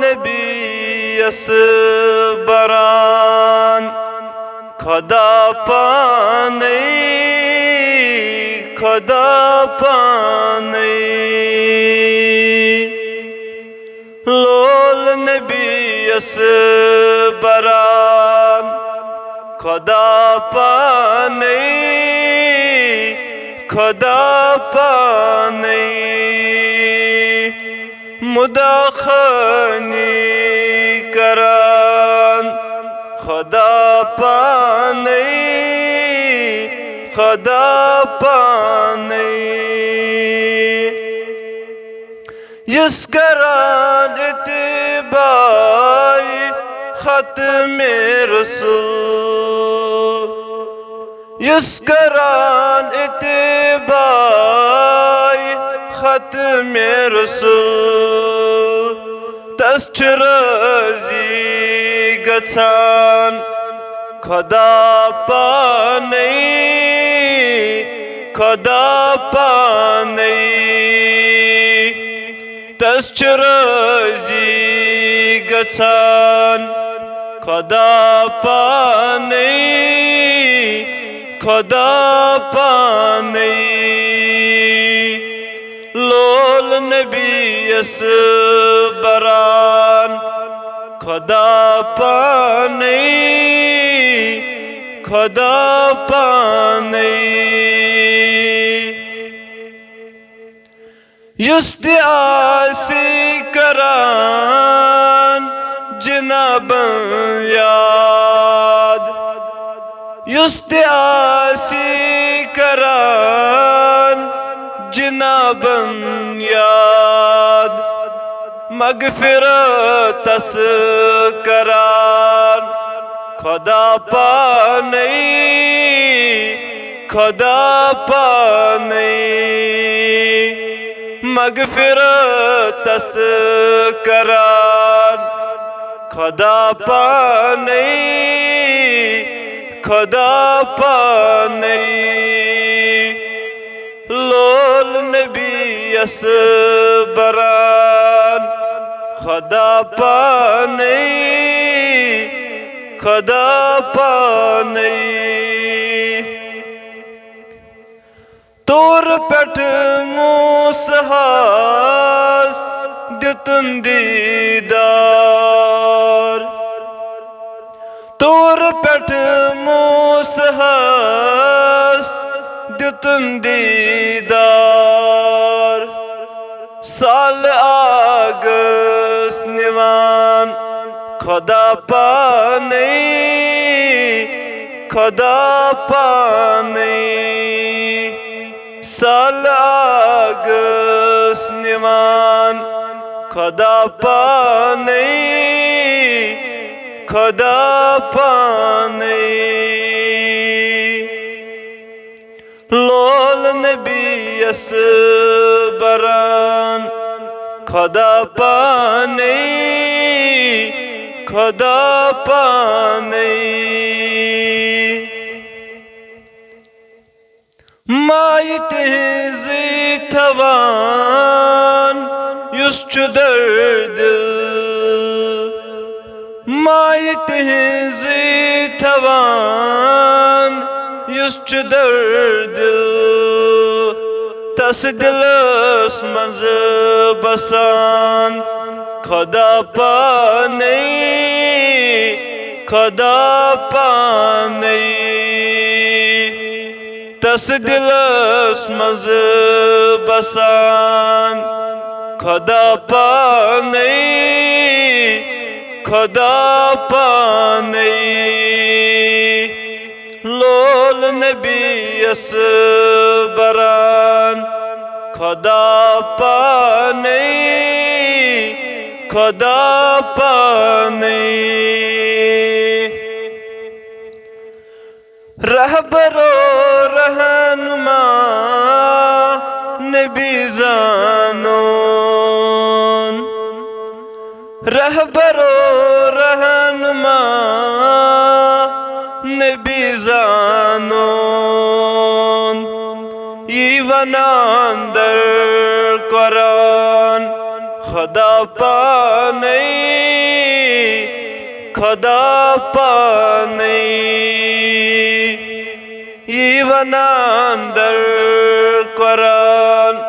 नबीयस बरान खुदा पाने खुदा पाने लोल नबीयस बरान खुदा पाने खुदा पाने मुदाखनी करान खुदा पाने खुदा पाने यस करान इत्तिबाई ख़त्मे रसूल यस करान इत्तिबाई ख़त्मे रसूल तस छु राज़ी गछान खुदा पाने खुदा पाने तस छु राज़ी गछान खुदा पाने खुदा पाने लोल नबीयस बरान खुदा पाने खुदा पाने युस ते आसी करान जनाबन याद युस ते आसी करान जनाबन याद मगफिरत तस करान खुदा पाने खुदा पाने मगफिरत तस करान खुदा पाने खुदा पाने लोल नबीयस बरान खुदा पाने खुदा पाने तोर पेठ मूसहास दितुन दीदार तोर पेठ मूसहास दितुन दीदार साल आगस निवान खुदा पाने खुदा पाने साल आगस निवान खुदा पाने खुदा पाने लोल नबीयस बरान खुदा पाने खुदा पाने माई तेजी थवान युस छु दर्द माई तेजी थवान युस छु दर्द तस दिलस मज बसान खुदा पाने खुदा पाने तस दिलस मज बसान खुदा पाने खुदा पाने लोल नबीयस बरान खुदा पाने खुदा पाने रहबरो रहनुमा नबी जानोन रहबरो रहनुमा नबी जानोन ये वनांदर कुरान खुदा पाने खुदा पाने ईवनांदर कुरान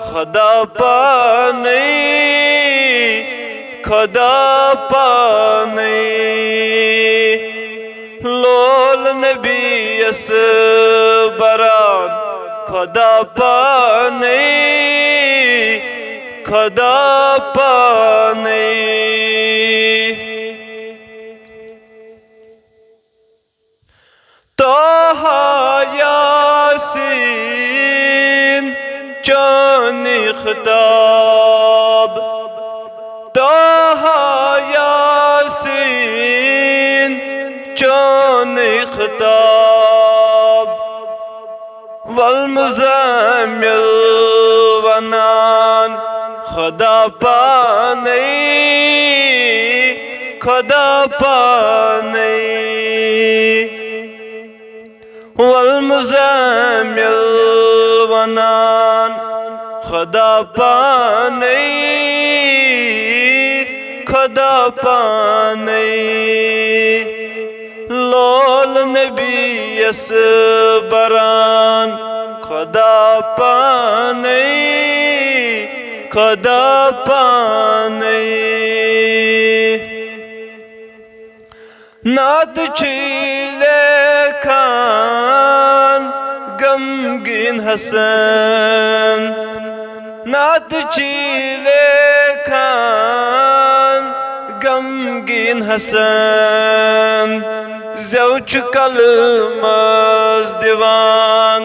खुदा पाने खुदा पाने लोल नबी यस बरान खुदा पाने खुदा पाने तोहा यासीन चानी खिताब तोहा यासीन चानी खिताब वल मुज़म्मिल वनान खुदा पाने खुदा पाने वल मुज़म्मिल वनान खुदा पाने खुदा पाने लोल नबी यस बरान खुदा पाने खुदा पाने नात छीले खान गमगीन हसन नात छीले खान गमगीन हसन ज़ौच कलमस दिवान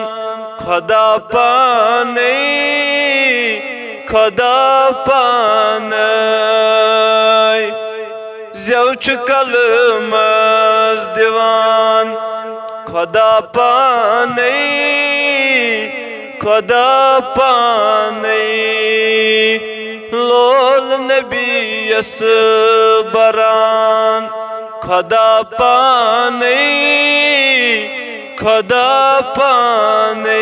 खुदा पाने खुदा पाने ज़ौच कलमस दिवान खुदा पाने खुदा पाने लोल नबी यस बरान खुदा पाने खुदा पाने